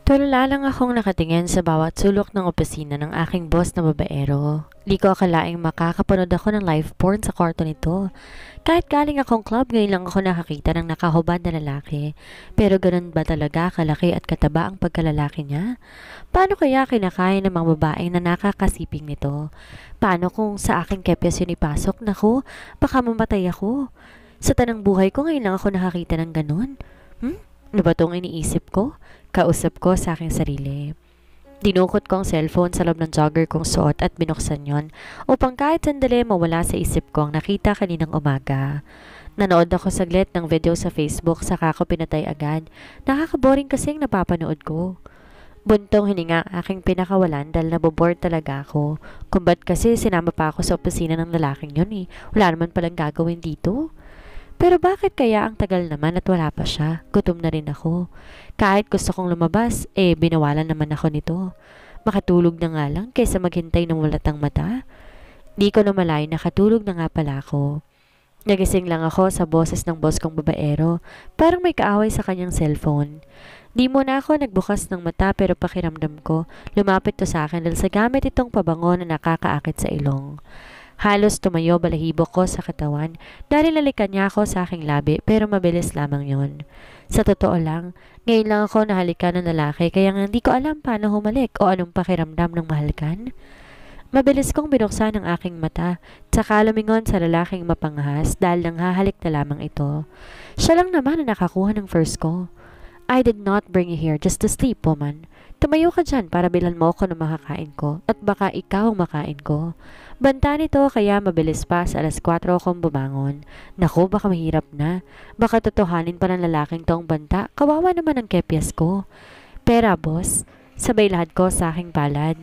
Tulala lang akong nakatingin sa bawat sulok ng opisina ng aking boss na babaero. Di ko akalaing makakapanood ako ng live porn sa kwarto nito. Kahit galing akong club, ngayon lang ako nakakita ng nakahubad na lalaki. Pero ganun ba talaga kalaki at kataba ang pagkalalaki niya? Paano kaya kinakain ng mga babaeng na nakakasiping nito? Paano kung sa aking kepyas yun ipasok? Naku, baka mamatay ako. Sa tanang buhay ko, ngayon lang ako nakakita ng ganun. Ano ba tong iniisip ko? Kausap ko sa aking sarili. Dinukot ko ang cellphone sa loob ng jogger kong suot at binuksan yon upang kahit sandali mawala sa isip ko ang nakita kaninang umaga. Nanood ako saglit ng video sa Facebook saka ko pinatay agad. Nakakaboring kasing napapanood ko. Buntong hininga ang aking pinakawalan dahil naboboard talaga ako. Kung ba't kasi sinama pa ako sa opisina ng lalaking yun eh. Wala naman palang gagawin dito. Pero bakit kaya ang tagal naman at wala pa siya? Gutom na rin ako. Kahit gusto kong lumabas, binawalan naman ako nito. Makatulog na nga lang kaysa maghintay ng walatang mata. Di ko namalay nakatulog na nga pala ako. Nagising lang ako sa boses ng boss kong babaero. Parang may kaaway sa kanyang cellphone. Di muna ako nagbukas ng mata pero pakiramdam ko, lumapit to sa akin dahil sa gamit itong pabango na nakakaakit sa ilong. Halos tumayo balahibo ko sa katawan dahil lalikan niya ako sa aking labi pero mabilis lamang yon. Sa totoo lang, ngayon lang ako nahalikan ng lalaki kaya nga hindi ko alam paano humalik o anong pakiramdam ng mahalkan. Mabilis kong binuksan ang aking mata tsaka lumingon sa lalaking mapangahas dahil nang hahalik na lamang ito. Siya lang naman ang nakakuha ng first ko. I did not bring you here just to sleep, woman. Tumayo ka dyan para bilan mo ako ng makakain ko at baka ikaw ang makain ko. Banta nito kaya mabilis pa sa 4:00 akong bumangon. Naku, baka mahirap na. Baka totohanin pa ng lalaking tong banta. Kawawa naman ang kepyas ko. Pera, boss. Sabay lahat ko sa aking palad.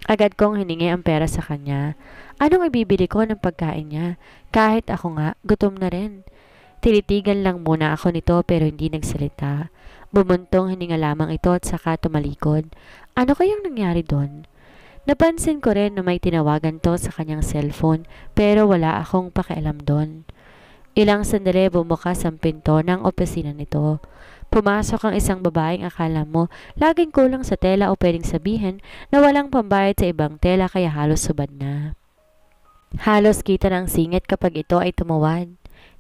Agad kong hiningi ang pera sa kanya. Anong ibibili ko ng pagkain niya? Kahit ako nga, gutom na rin. Tilitigan lang muna ako nito pero hindi nagsalita. Bumuntong hininga lamang ito at saka tumalikod. Ano kayang nangyari doon? Napansin ko rin na may tinawagan to sa kanyang cellphone pero wala akong pakialam doon. Ilang sandali bumukas ang pinto ng opisina nito. Pumasok ang isang babaeng akala mo laging kulang sa tela o pwedeng sabihin na walang pambayad sa ibang tela kaya halos subad na. Halos kita ng singit kapag ito ay tumawad.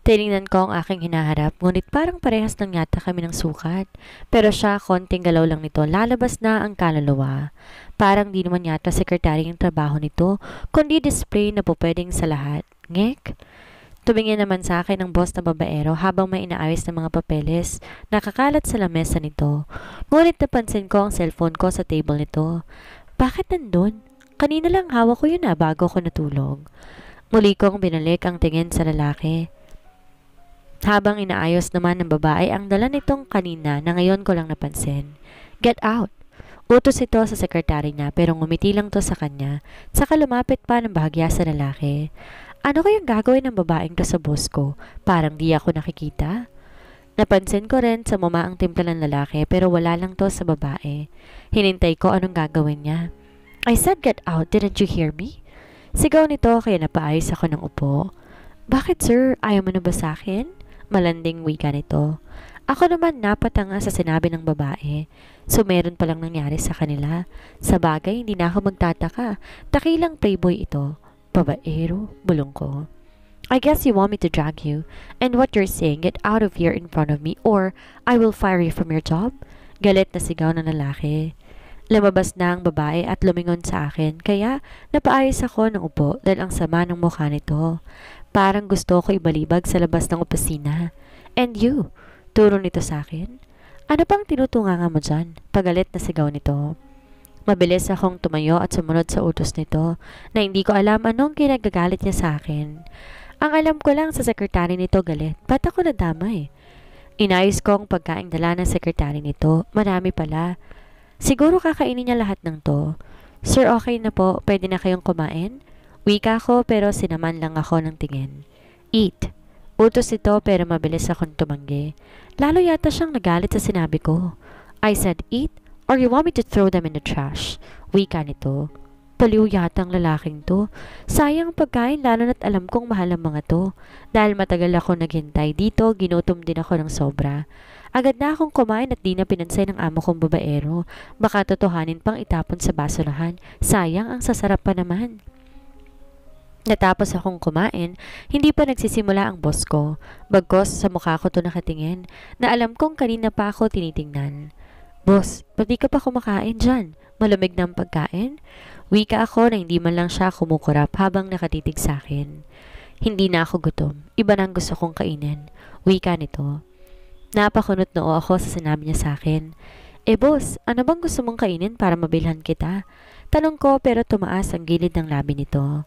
Tiningnan ko ang aking hinaharap, ngunit parang parehas lang yata kami ng sukat. Pero siya, konting galaw lang nito, lalabas na ang kaluluwa. Parang di naman yata sekretary yung trabaho nito, kundi display na po pwedeng sa lahat. Ngek? Tumingin naman sa akin ang boss na babaero habang may inaayos ng mga papeles, nakakalat sa lamesa nito. Ngunit napansin ko ang cellphone ko sa table nito. Bakit nandun? Kanina lang hawak ko yun bago ko natulog. Muli kong binalik ang tingin sa lalaki. Habang inaayos naman ng babae ang dala nitong kanina na ngayon ko lang napansin. Get out! Utos ito sa sekretary niya pero ngumiti lang to sa kanya. Saka lumapit pa ng bahagya sa lalaki. Ano kayang gagawin ng babaeng to sa boss ko? Parang di ako nakikita. Napansin ko rin sa mama ang timpla ng lalaki pero wala lang to sa babae. Hinintay ko anong gagawin niya. I said get out, didn't you hear me? Sigaw nito kaya napaayos ako ng upo. Bakit sir, ayaw mo na ba sa akin? Malanding wika nito. Ako naman napatanga sa sinabi ng babae. So meron palang nangyari sa kanila. Sa bagay, hindi na ako magtataka. Takilang playboy ito. Babaero, bulong ko. I guess you want me to drag you. And what you're saying, get out of here in front of me or I will fire you from your job. Galit na sigaw ng lalaki. Lumabas na ang babae at lumingon sa akin kaya napaayos ako ng upo dahil ang sama ng mukha nito. Parang gusto ko ibalibag sa labas ng opisina. And you, turo nito sa akin. Ano pang tinutunganga mo dyan? Pagalit na sigaw nito. Mabilis akong tumayo at sumunod sa utos nito na hindi ko alam anong kinagagalit niya sa akin. Ang alam ko lang sa sekretary nito galit. Ba't ako nadamay? Inayos ko ang pagkaing dala ng sekretary nito. Marami pala. Siguro kakainin niya lahat ng to. Sir, okay na po. Pwede na kayong kumain? Wika ko pero sinaman lang ako ng tingin. Eat. Utos ito pero mabilis akong tumanggi. Lalo yata siyang nagalit sa sinabi ko. I said eat or you want me to throw them in the trash? Wika nito. Baliw yata ang lalaking to. Sayang pagkain lalo na't alam kong mahal ang mga to. Dahil matagal ako naghintay dito, ginutom din ako ng sobra. Agad na akong kumain at di na pinansin ng amo kong babaero. Baka totohanin pang itapon sa basurahan. Sayang, ang sasarap pa naman. Natapos akong kumain, hindi pa nagsisimula ang boss ko. Bagkos sa mukha ko to nakatingin, na alam kong kanina pa ako tinitingnan. Boss, ba't di ka pa kumakain dyan? Malamig na ang pagkain? Wika ako na hindi man lang siya kumukurap habang nakatitig sa akin. Hindi na ako gutom. Iba na ang gusto kong kainin. Wika nito. Napakunot noo ako sa sinabi niya sa akin. Boss, ano bang gusto mong kainin para mabilhan kita? Tanong ko pero tumaas ang gilid ng labi nito.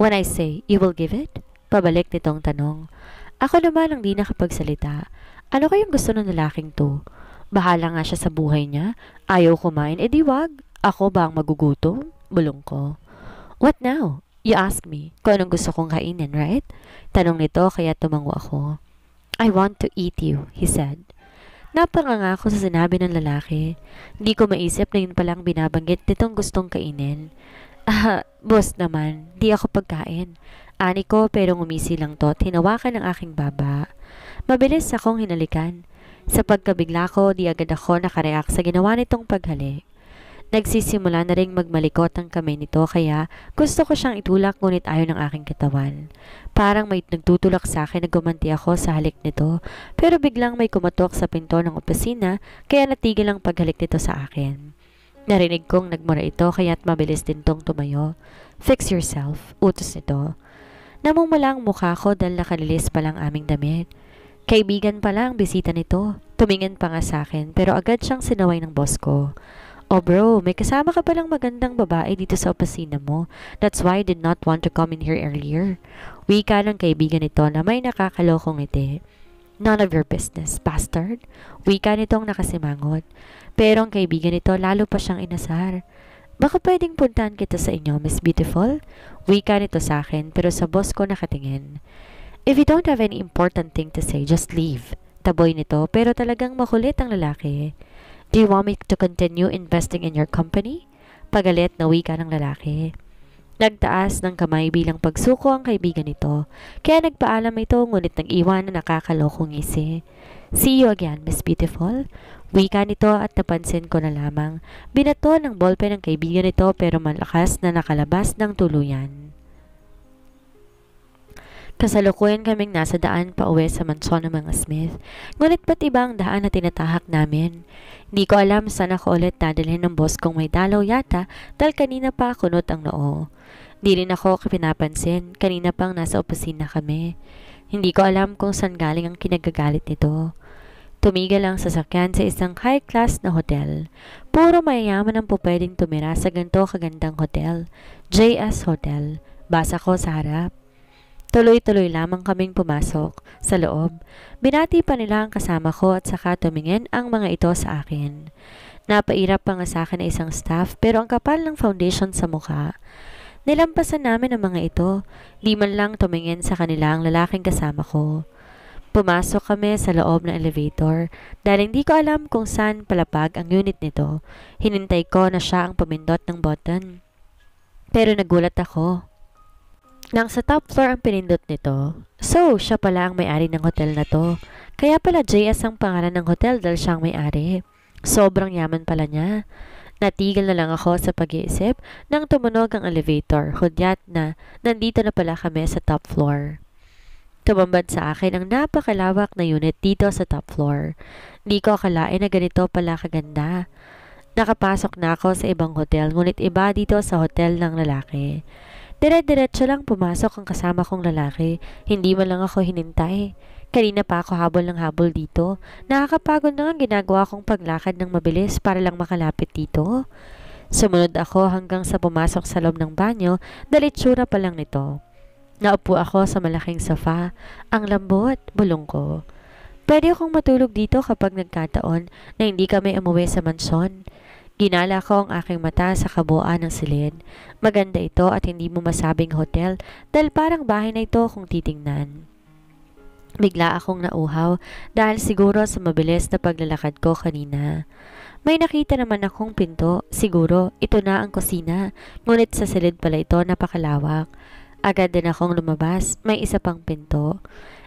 When I say, you will give it? Pabalik nitong tanong. Ako naman ang di nakapagsalita. Ano kayong gusto ng lalaking to? Bahala nga siya sa buhay niya. Ayaw kumain, edi wag. Ako ba ang magugutom? Bulong ko. What now? You ask me kung anong gusto kong kainin, right? Tanong nito kaya tumango ako. I want to eat you, he said. Napanganga ako sa sinabi ng lalaki. Hindi ko maisip na yun palang binabanggit nitong gustong kainin. Boss naman, di ako pagkain. Ani ko pero ngumisi lang to at hinawakan ng aking baba. Mabilis akong hinalikan. Sa pagkabigla ko, di agad ako nakareact sa ginawa nitong paghalik. Nagsisimula na ring magmalikot ang kamay nito kaya gusto ko siyang itulak ngunit ayaw ng aking katawan. Parang may nagtutulak sa akin na gumanti ako sa halik nito pero biglang may kumatok sa pinto ng opisina kaya natigil ang paghalik nito sa akin. Narinig kong nagmura ito kaya't mabilis din tong tumayo. Fix yourself, utos nito. Namumula ang mukha ko dahil nakalilis pa lang aming damit. Kaibigan pala ang bisita nito. Tumingin pa nga sa akin pero agad siyang sinaway ng boss ko. Oh bro, may kasama ka palang magandang babae dito sa opisina mo. That's why I did not want to come in here earlier. Wika ng kaibigan nito na may nakakalokong ngiti. None of your business, bastard. Wika nitong nakasimangot. Pero ang kaibigan nito lalo pa siyang inasar. Baka pwedeng puntahan kita sa inyo, Miss Beautiful? Wika nito sa akin pero sa boss ko nakatingin. If you don't have any important thing to say, just leave. Taboy nito pero talagang makulit ang lalaki. Do you want me to continue investing in your company? Pagalit na wika ng lalaki. Nagtaas ng kamay bilang pagsuko ang kaibigan nito. Kaya nagpaalam ito ngunit nag-iwan na nakakalokong ngisi. See you again, Miss Beautiful. Wika nito at napansin ko na lamang. Binato ng ballpen ng kaibigan nito pero malakas na nakalabas ng tuluyan. Kasalukuyan kaming nasa daan pa uwi sa mansyon ng mga Smith. Ngunit ba't iba ang daan na tinatahak namin? Hindi ko alam saan ako ulit dadalhin ng boss kong may dalaw yata dahil kanina pa kunot ang noo. Di rin ako pinapansin, kanina pang nasa opisina kami. Hindi ko alam kung saan galing ang kinagagalit nito. Tumigil ang sasakyan sa isang high-class na hotel. Puro mayayaman ang pupwedeng tumira sa ganito kagandang hotel. JS Hotel. Basa ko sa harap. Tuloy-tuloy lamang kaming pumasok sa loob. Binati pa nila ang kasama ko at saka tumingin ang mga ito sa akin. Napairap pa nga sa akin na isang staff pero ang kapal ng foundation sa mukha. Nilampasan namin ang mga ito. Di man lang tumingin sa kanila ang lalaking kasama ko. Pumasok kami sa loob ng elevator dahil hindi ko alam kung saan palapag ang unit nito. Hinintay ko na siya ang pumindot ng button. Pero nagulat ako. Nang sa top floor ang pinindot nito. So, siya pala ang may-ari ng hotel na to. Kaya pala JS ang pangalan ng hotel dahil siya ang may-ari. Sobrang yaman pala niya. Natigil na lang ako sa pag-iisip nang tumunog ang elevator. Hudyat na nandito na pala kami sa top floor. Tumambad sa akin ang napakalawak na unit dito sa top floor. Di ko akalain na ganito pala kaganda. Nakapasok na ako sa ibang hotel ngunit iba dito sa hotel ng lalaki. Dire-diretso lang pumasok ang kasama kong lalaki. Hindi man lang ako hinintay. Kanina pa ako habol ng habol dito. Nakakapagod na nga ginagawa kong paglakad ng mabilis para lang makalapit dito. Sumunod ako hanggang sa pumasok sa loob ng banyo dahil itsura pa lang nito. Naupo ako sa malaking sofa. Ang lambot, bulong ko. Pwede akong matulog dito kapag nagkataon na hindi kami umuwi sa mansyon. Ginala ko ang aking mata sa kabuuan ng silid. Maganda ito at hindi mo masabing hotel dahil parang bahay na ito kung titingnan. Bigla akong nauhaw dahil siguro sa mabilis na paglalakad ko kanina. May nakita naman akong pinto. Siguro, ito na ang kusina. Ngunit sa silid pala ito napakalawak. Agad din akong lumabas. May isa pang pinto.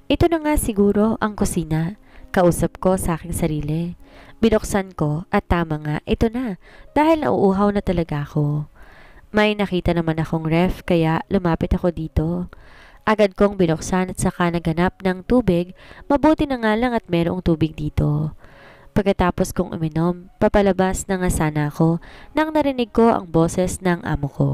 Ito na nga siguro ang kusina. Kausap ko sa aking sarili. Binuksan ko at tama nga, ito na. Dahil nauuhaw na talaga ako. May nakita naman akong ref kaya lumapit ako dito. Agad kong binuksan at saka naganap ng tubig. Mabuti na nga lang at merong tubig dito. Pagkatapos kong uminom, papalabas na nga sana ako nang narinig ko ang boses ng amo ko.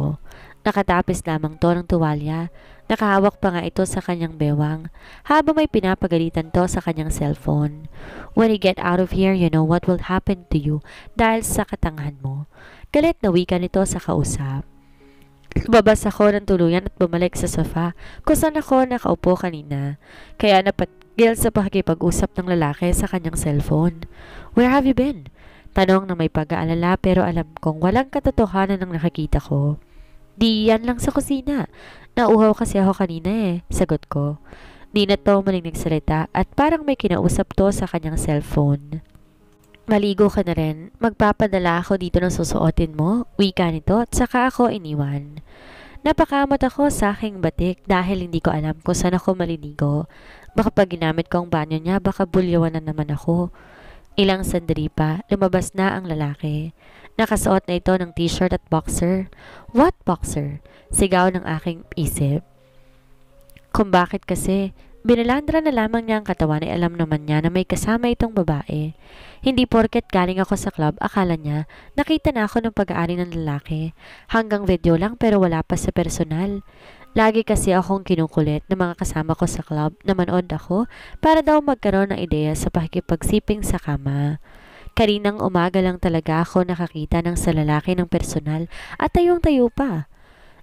Nakatapis lamang to ng tuwalya. Nakahawak pa nga ito sa kanyang bewang habang may pinapagalitan to sa kanyang cellphone. When you get out of here, you know what will happen to you dahil sa katanghan mo. Galit na wika nito sa kausap. Lumabas ako ng tuluyan at bumalik sa sofa kung saan ako nakaupo kanina. Kaya napatigil sa pakikipag-usap ng lalaki sa kanyang cellphone. Where have you been? Tanong na may pag-aalala pero alam kong walang katotohanan ng nakikita ko. Di yan lang sa kusina. Nauhaw kasi ako kanina sagot ko. Di na to maling nagsalita at parang may kinausap to sa kanyang cellphone. Maligo ka na rin. Magpapadala ako dito ng susuotin mo. Wika nito at saka ako iniwan. Napakamot ako sa aking batik dahil hindi ko alam kung saan ako maliligo. Baka pag ginamit ko ang banyo niya, baka bulyawan na naman ako. Ilang sandali pa, lumabas na ang lalaki. Nakasuot na ito ng t-shirt at boxer. What boxer? Sigaw ng aking isip. Kung bakit kasi, binalandra na lamang niya ang katawan ay alam naman niya na may kasama itong babae. Hindi porket galing ako sa club, akala niya nakita na ako ng pag-aari ng lalaki. Hanggang video lang pero wala pa sa personal. Lagi kasi akong kinukulit ng mga kasama ko sa club na manood ako para daw magkaroon ng ideya sa pakikipagsiping sa kama. Kaninang umaga lang talaga ako nakakita ng sa lalaki ng personal at tayong-tayo pa.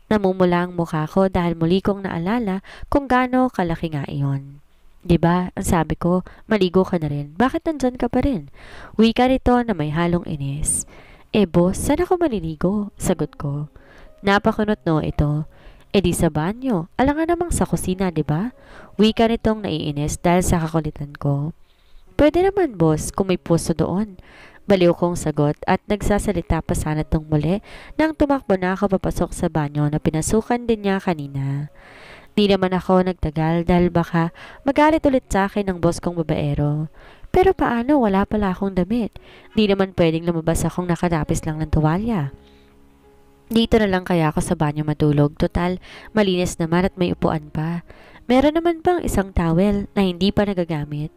Namumula ang mukha ko dahil muli kong naalala kung gaano kalaki nga iyon. Diba, ang sabi ko, maligo ka na rin. Bakit nandyan ka pa rin? Wika nito na may halong inis. Boss, saan ako maliligo? Sagot ko. Napakunot no ito. Di sa banyo. Alangan namang sa kusina, diba? Wika nitong naiinis dahil sa kakulitan ko. Pwede naman, boss, kung may puso doon. Baliw kong sagot at nagsasalita pa sana tong muli nang tumakbo na ako papasok sa banyo na pinasukan din niya kanina. Di naman ako nagtagal dahil baka magalit ulit sa akin ng boss kong babaero. Pero paano, wala pala akong damit. Di naman pwedeng lumabas akong nakatapis lang ng tuwalya. Dito na lang kaya ako sa banyo matulog. Total, malinis naman at may upuan pa. Meron naman pang isang towel na hindi pa nagagamit.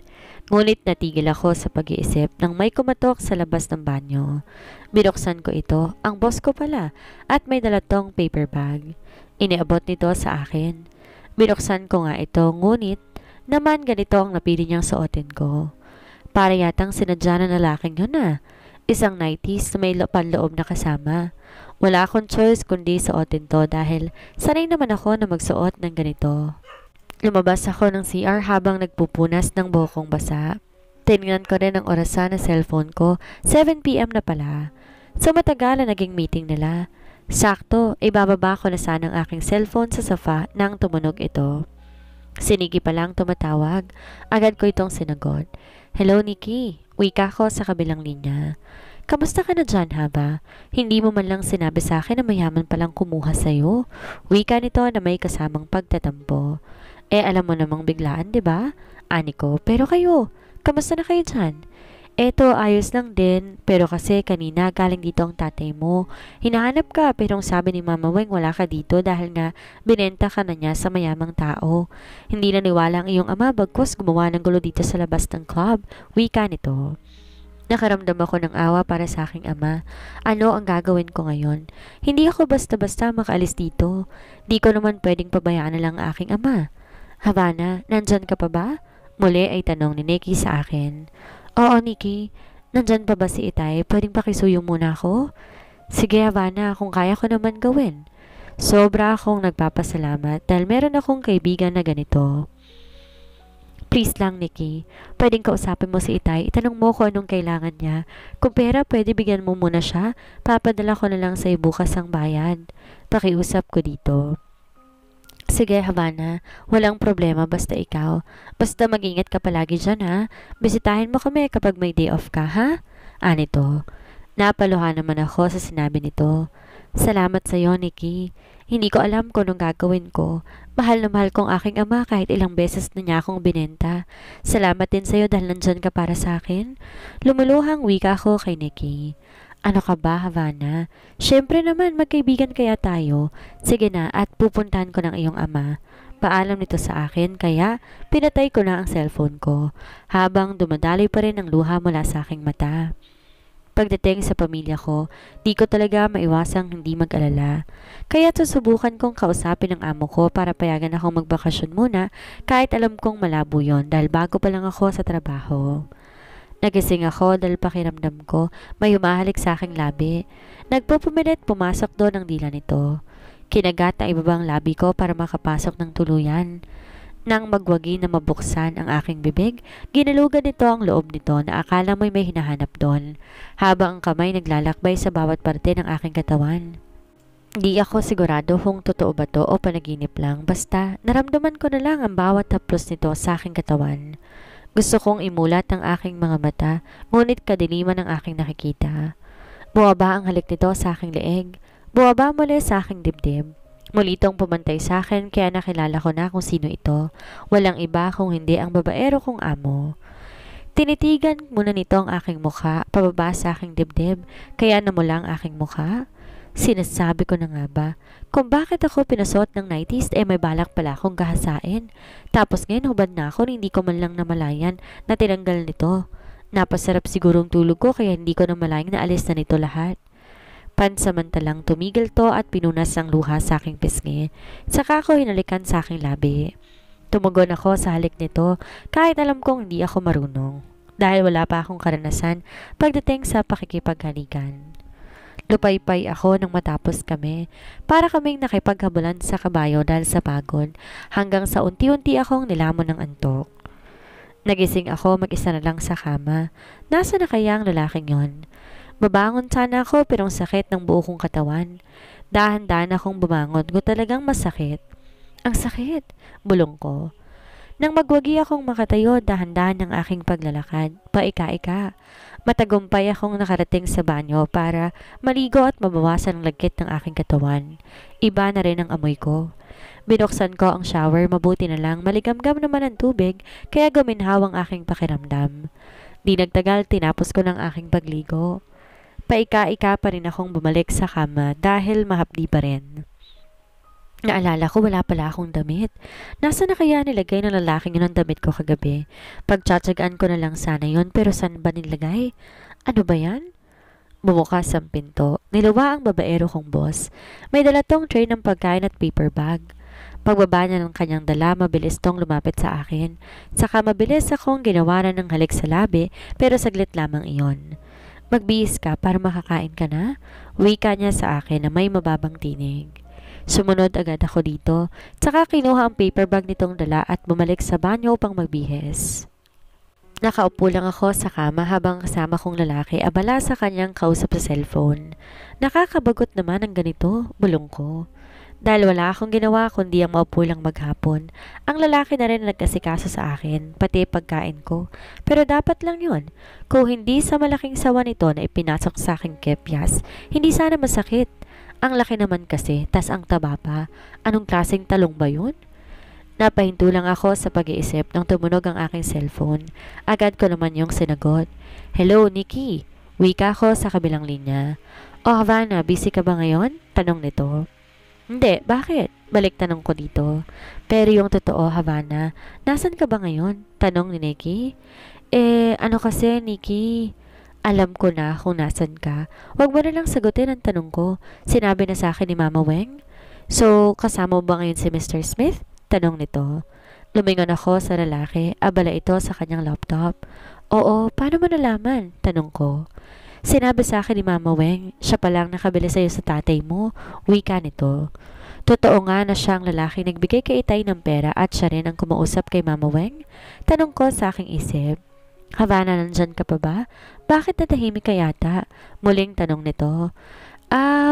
Ngunit natigil ako sa pag-iisip nang may kumatok sa labas ng banyo. Binuksan ko ito, ang boss ko pala, at may dala tong paper bag. Iniabot nito sa akin. Binuksan ko nga ito, ngunit naman ganito ang napili niyang suotin ko. Para yatang sinadya na lalaking yun Isang 90s na may panloob na kasama. Wala akong choice kundi suotin to dahil sanay naman ako na magsuot ng ganito. Lumabas ako ng CR habang nagpupunas ng buhok kong basa. Tinignan ko rin ang orasan na cellphone ko, 7 PM na pala. So matagal na naging meeting nila. Sakto, ibababa ko na sana ang aking cellphone sa sofa nang tumunog ito. Sinigi pa lang tumatawag. Agad ko itong sinagot. Hello, Nikki. Wika ko sa kabilang linya. Kamusta ka na dyan, haba? Hindi mo man lang sinabi sa akin na mayaman palang kumuha sa'yo. Wika nito na may kasamang pagtatampo. Alam mo namang biglaan, diba? Ani ko, pero kayo, kamusta na kayo dyan? Eto, ayos lang din, pero kasi kanina galing dito ang tatay mo. Hinahanap ka, pero ang sabi ni Mama Weng wala ka dito dahil nga binenta ka na niya sa mayamang tao. Hindi naniwala ang iyong ama bagkus gumawa ng gulo dito sa labas ng club. Wika nito. Nakaramdam ako ng awa para sa aking ama. Ano ang gagawin ko ngayon? Hindi ako basta-basta makaalis dito. Di ko naman pwedeng pabayaan na lang ang aking ama. Havana, nandyan ka pa ba? Muli ay tanong ni Nikki sa akin. Oo, Nikki. Nandyan pa ba si Itay? Pwedeng pakisuyo muna ako? Sige, Havana, kung kaya ko naman gawin. Sobra akong nagpapasalamat dahil meron akong kaibigan na ganito. Please lang, Nikki. Pwedeng kausapin mo si Itay. Itanong mo kung anong kailangan niya. Kung pera, pwede bigyan mo muna siya. Papadala ko na lang sa bukas ang bayad. Pakiusap ko dito. Sige, Havana. Walang problema basta ikaw. Basta mag-ingat ka palagi dyan, ha? Bisitahin mo kami kapag may day off ka, ha? Anito. Napaluha naman ako sa sinabi nito. Salamat sa iyo, Nikki. Hindi ko alam kung anong gagawin ko. Mahal na mahal kong aking ama kahit ilang beses na niya akong binenta. Salamat din sa iyo dahil nandyan ka para sa akin. Lumuluhang wika ko kay Nikki. Ano ka ba, Havana? Siyempre naman, magkaibigan kaya tayo. Sige na, at pupuntahan ko ng iyong ama. Paalam nito sa akin, kaya pinatay ko na ang cellphone ko, habang dumadaloy pa rin ang luha mula sa aking mata. Pagdating sa pamilya ko, di ko talaga maiwasang hindi mag-alala. Kaya susubukan kong kausapin ang amo ko para payagan akong magbakasyon muna kahit alam kong malabo yon dahil bago pa lang ako sa trabaho. Nagising ako dahil pakiramdam ko may humahalik sa aking labi. Nagpupumilit pumasok doon ang dila nito. Kinagat na ibabang labi ko para makapasok ng tuluyan. Nang magwagi na mabuksan ang aking bibig, ginalugan nito ang loob nito na akala mo'y may hinahanap doon, habang ang kamay naglalakbay sa bawat parte ng aking katawan. Di ako sigurado kung totoo ba to o panaginip lang, basta naramdaman ko na lang ang bawat haplos nito sa aking katawan. Gusto kong imulat ang aking mga mata, ngunit kadiliman ang aking nakikita. Buwaba ang halik nito sa aking leeg, buwaba muli sa aking dibdib. Muli itong pumantay sa akin kaya nakilala ko na kung sino ito. Walang iba kung hindi ang babaero kong amo. Tinitigan muna nito ang aking mukha, pababa sa aking dibdib, kaya namula ang aking mukha. Sinasabi ko na nga ba, kung bakit ako pinasuot ng 90s may balak pala akong gahasain. Tapos ngayon hubad na ako, hindi ko man lang namalayan na tinanggal nito. Napasarap sigurong tulog ko kaya hindi ko namalayan na alis na nito lahat. Pansamantalang tumigil to at pinunas ang luha sa aking pisngi. Saka ako hinalikan sa aking labi. Tumugon ako sa halik nito kahit alam kong hindi ako marunong. Dahil wala pa akong karanasan pagdating sa pakikipaghalikan. Lupaypay ako nang matapos kami. Para kaming nakipaghabulan sa kabayo dahil sa pagod hanggang sa unti-unti akong nilamon ng antok. Nagising ako mag-isa na lang sa kama. Nasa na kaya ang lalaking yon? Babangon sana ako pero ang sakit ng buo kong katawan. Dahan-dahan akong bumangon ko talagang masakit. Ang sakit, bulong ko. Nang magwagi akong makatayo, dahan-dahan ng aking paglalakad, paika-ika. Matagumpay akong nakarating sa banyo para maligo at mabawasan ang lagkit ng aking katawan. Iba na rin ang amoy ko. Binuksan ko ang shower, mabuti na lang maligamgam naman ang tubig kaya guminhaw ang aking pakiramdam. Di nagtagal tinapos ko ng aking pagligo. Paika-ika pa rin akong bumalik sa kama dahil mahapdi pa rin. Naalala ko wala pala akong damit. Nasa na kaya nilagay ng lalaking yun ang damit ko kagabi? Pagtsatsagaan ko na lang sana yun pero saan ba nilagay? Ano ba yan? Bumukas ang pinto. Niluwa ang babaero kong boss. May dala tong tray ng pagkain at paper bag. Pagbaba niya ng kanyang dala, mabilis tong lumapit sa akin. Saka mabilis akong ginawaran ng halik sa labi pero saglit lamang iyon. Magbihis ka para makakain ka na? Wika niya sa akin na may mababang tinig. Sumunod agad ako dito, tsaka kinuha ang paper bag nitong dala at bumalik sa banyo upang magbihis. Nakaupo lang ako sa kama habang kasama kong lalaki abala sa kanyang kausap sa cellphone. Nakakabagot naman ang ganito, bulong ko. Dahil wala akong ginawa kundi ang maupo lang maghapon. Ang lalaki na rin nagkasikaso sa akin, pati pagkain ko. Pero dapat lang yun. Kung hindi sa malaking sawa nito na ipinasok sa aking kepyas, hindi sana masakit. Ang laki naman kasi, tas ang taba pa. Anong klaseng talong ba yun? Napahinto lang ako sa pag-iisip nang tumunog ang aking cellphone. Agad ko naman yung sinagot. Hello, Nikki. Wika ko sa kabilang linya. Oh, Havana, busy ka ba ngayon? Tanong nito. Hindi, bakit? Balik tanong ko dito. Pero yung totoo, Havana, nasan ka ba ngayon? Tanong ni Nikki. Ano kasi, Nikki? Alam ko na kung nasan ka. Huwag mo na lang sagutin ang tanong ko. Sinabi na sa akin ni Mama Weng. So, kasama mo ba ngayon si Mr. Smith? Tanong nito. Lumingon ako sa lalaki. Abala ito sa kanyang laptop. Oo, paano mo nalaman? Tanong ko. Sinabi sa akin ni Mama Weng, siya palang nakabili sa'yo sa tatay mo. Wika nito. Totoo nga na siya ang lalaki nagbigay kay Itay ng pera at siya rin ang kumausap kay Mama Weng? Tanong ko sa aking isip. Havana, nandyan ka pa ba? Bakit natahimik ka yata? Muling tanong nito.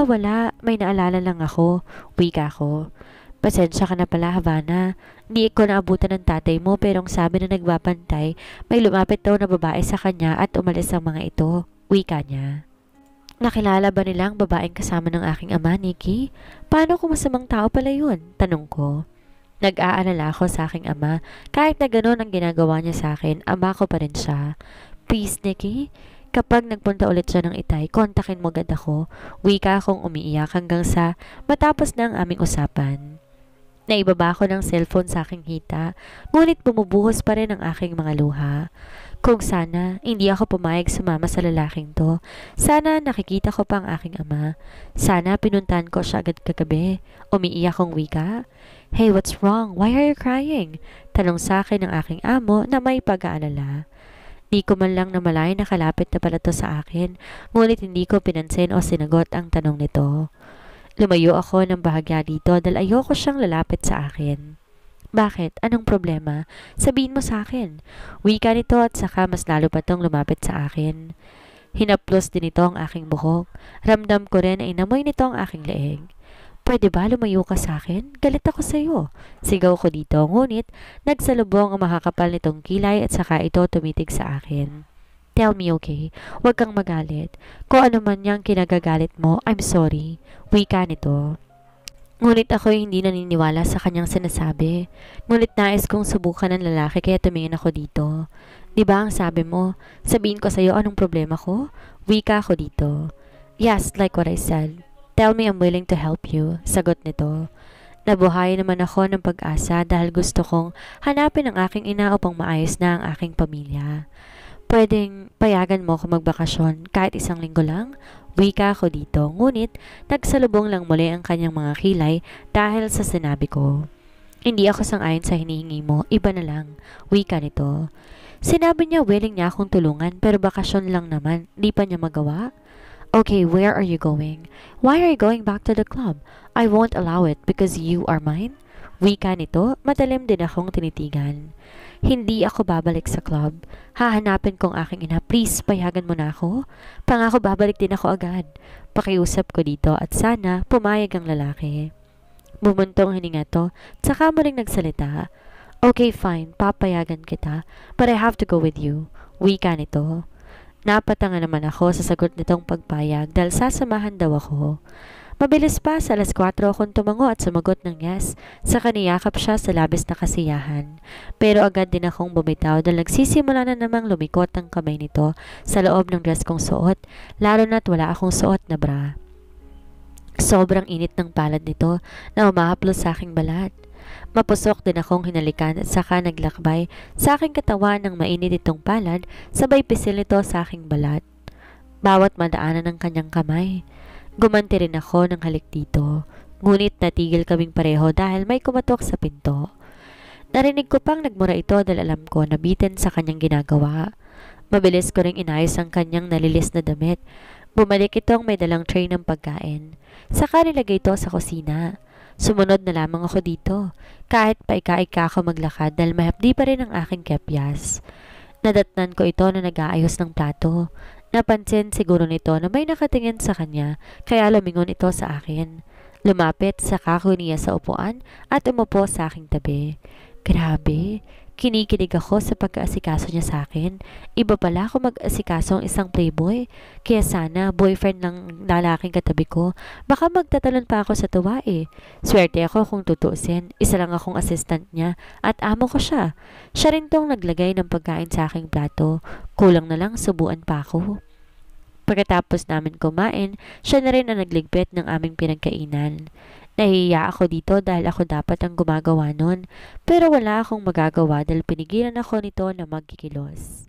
Wala. May naalala lang ako. Wika ko. Pasensya ka na pala, Havana. Hindi ko naabutan ng tatay mo pero ang sabi na nagbabantay, may lumapit daw na babae sa kanya at umalis ang mga ito. Wika niya. Nakilala ba nila ang babaeng kasama ng aking ama, Nikki? Paano kung masamang tao pala yun? Tanong ko. Nag-aalala ako sa aking ama. Kahit na gano'n ang ginagawa niya sa akin, ama ko pa rin siya. Please, Nikki, kapag nagpunta ulit siya ng Itay, kontakin mo agad ako. Wika akong umiiyak hanggang sa matapos na ang aming usapan. Naibaba ko ng cellphone sa aking hita, ngunit bumubuhos pa rin ang aking mga luha. Kung sana, hindi ako pumayag sumama sa lalaking to. Sana nakikita ko pa ang aking ama. Sana pinuntahan ko siya agad kagabi. Umiiyak kong wika. Hey, what's wrong? Why are you crying? Tanong sa akin ng aking amo na may pag-aalala. Di ko man lang namalayan na kalapit na pala to sa akin, ngunit hindi ko pinansin o sinagot ang tanong nito. Lumayo ako ng bahagya dito dahil ayoko siyang lalapit sa akin. Bakit? Anong problema? Sabihin mo sa akin. Wika nito at saka mas lalo pa tong lumapit sa akin. Hinaplos din ito ang aking buhok. Ramdam ko rin ay inamoy nito ang aking leeg. Pwede ba lumayo ka sa akin? Galit ako sa iyo. Sigaw ko dito, ngunit nagsalubong ang makakapal nitong kilay at saka ito tumitig sa akin. Tell me, okay? Huwag kang magalit. Kung ano man niyang kinagagalit mo, I'm sorry. Wika nito. Ngunit ako'y hindi naniniwala sa kanyang sinasabi. Ngunit nais kong subukan ng lalaki kaya tumingin ako dito. Di ba ang sabi mo? Sabihin ko sa'yo anong problema ko? Wika ako dito. Yes, like what I said. Tell me I'm willing to help you. Sagot nito. Nabuhay naman ako ng pag-asa dahil gusto kong hanapin ang aking ina upang maayos na ang aking pamilya. Pwedeng payagan mo ako magbakasyon kahit 1 linggo lang? Wika ako dito, ngunit nagsalubong lang muli ang kanyang mga kilay dahil sa sinabi ko. Hindi ako sang-ayon sa hinihingi mo, iba na lang. Wika nito. Sinabi niya willing niya akong tulungan pero bakasyon lang naman, di pa niya magawa? Okay, where are you going? Why are you going back to the club? I won't allow it because you are mine. Wika nito, matalim din akong tinitigan. Hindi ako babalik sa club. Hahanapin kong aking ina. Please, payagan mo na ako. Pangako babalik din ako agad. Pakiusap ko dito at sana pumayag ang lalaki. Bumuntong hininga to, tsaka mo ring nagsalita. Okay, fine, papayagan kita, but I have to go with you. Wika nito. Napatanga naman ako sa sagot nitong pagpayag dahil sasamahan daw ako. Mabilis pa sa 4:00 akong tumango at sumagot ng yes. Saka niyakap siya sa labis na kasiyahan. Pero agad din akong bumitaw dahil nagsisimula na namang lumikot ang kamay nito sa loob ng dress kong suot, lalo na't wala akong suot na bra. Sobrang init ng palad nito na umahaplos sa aking balat. Mapusok din akong hinalikan at saka naglakbay sa aking katawan ng mainit itong palad, sabay pisil nito sa aking balat. Bawat madaanan ng kanyang kamay. Gumanti rin ako ng halik dito, ngunit natigil kaming pareho dahil may kumatok sa pinto. Narinig ko pang nagmura ito dahil alam ko na bitin sa kanyang ginagawa. Mabilis ko ring inayos ang kanyang nalilis na damit. Bumalik itong may dalang tray ng pagkain. Saka nilagay ito sa kusina. Sumunod na lamang ako dito, kahit paika-ika ako maglakad dahil mahapdi pa rin ang aking kepyas. Nadatnan ko ito na nag-aayos ng plato. Napansin siguro nito na may nakatingin sa kanya, kaya lumingon ito sa akin. Lumapit sa kako niya sa upuan at umupo sa aking tabi. Grabe, kinikilig ako sa pagkaasikaso niya sa akin. Iba pala ako mag-asikaso ang isang playboy. Kaya sana, boyfriend ng lalaking katabi ko, baka magtatalon pa ako sa tuwa eh. Swerte ako kung tutuusin, isa lang akong assistant niya at amo ko siya. Siya rin tong naglagay ng pagkain sa aking plato. Kulang na lang subuan pa ako. Pagkatapos namin kumain, siya na rin ang nagligpit ng aming pinagkainan. Nahihiya ako dito dahil ako dapat ang gumagawa nun, pero wala akong magagawa dahil pinigilan ako nito na magkikilos.